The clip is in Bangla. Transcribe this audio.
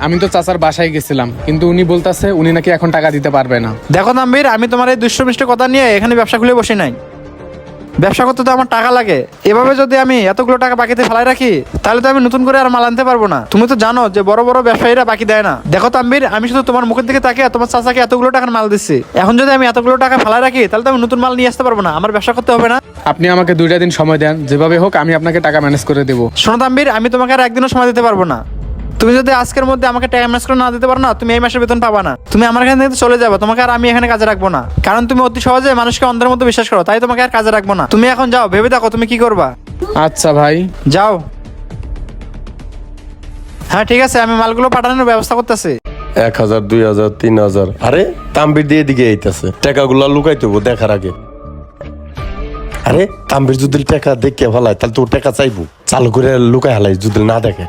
আমি তো চাচার বাসায় গেছিলাম, কিন্তু উনি বলতেছে উনি নাকি এখন টাকা দিতে পারবে না। দেখো তাম্বির, আমি তোমার এই দুষ্টমিষ্ট কথা নিয়ে এখানে ব্যবসা খুলে বসে নাই। ব্যবসা করতে তো আমার টাকা লাগে। এভাবে যদি আমি এতগুলো টাকা বাকিতে ফেলাই রাখি, তাহলে তো আমি নতুন করে আর মাল আনতে পারবো না। তুমি তো জানো যে বড় বড় ব্যবসায়ীরা বাকি দেয় না। দেখো তাম্বির, আমি শুধু তোমার মুখের দিকে তাকিয়ে তোমার চাচাকে এতগুলো টাকার মাল দিচ্ছি। এখন যদি আমি এতগুলো টাকা ফেলাই রাখি, তাহলে তো আমি নতুন মাল নিয়ে আসতে পারবো না। আমার ব্যবসা করতে হবে না? আপনি আমাকে 2টা দিন সময় দেন, যেভাবে হোক আমি আপনাকে টাকা ম্যানেজ করে দেবো। শোনো তাম্বির, আমি তোমাকে আর একদিনও সময় দিতে পারবো না। তুমি যদি আজকের মধ্যে আমাকে টাকা ম্যানেজ করে না দিতে পারো না, তুমি এই মাসের বেতন পাবা না। তুমি আমার এখান থেকে চলে যাবে, তোমাকে আর আমি এখানে কাজে রাখবো না। কারণ তুমি অতি সহজে মানুষকে অন্ধের মতো বিশ্বাস করো, তাই তোমাকে আর কাজে রাখবো না। তুমি এখন যাও, ভেবে দেখো তুমি কি করবা। আচ্ছা ভাই। যাও। হ্যাঁ ঠিক আছে, আমি মালগুলো পাঠানোর ব্যবস্থা করতেছি। 1000, 2000, 3000। আরে তাম্বির দিয়ে দিকে এইতেছে, টাকাগুলা লুকাইতে হবো দেখার আগে। আরে তাম্বির যদি টাকা দেখে ফেলায়, তাহলে তো টাকা চাইবো। চালু করে লুকাই হালাই যদি না দেখে।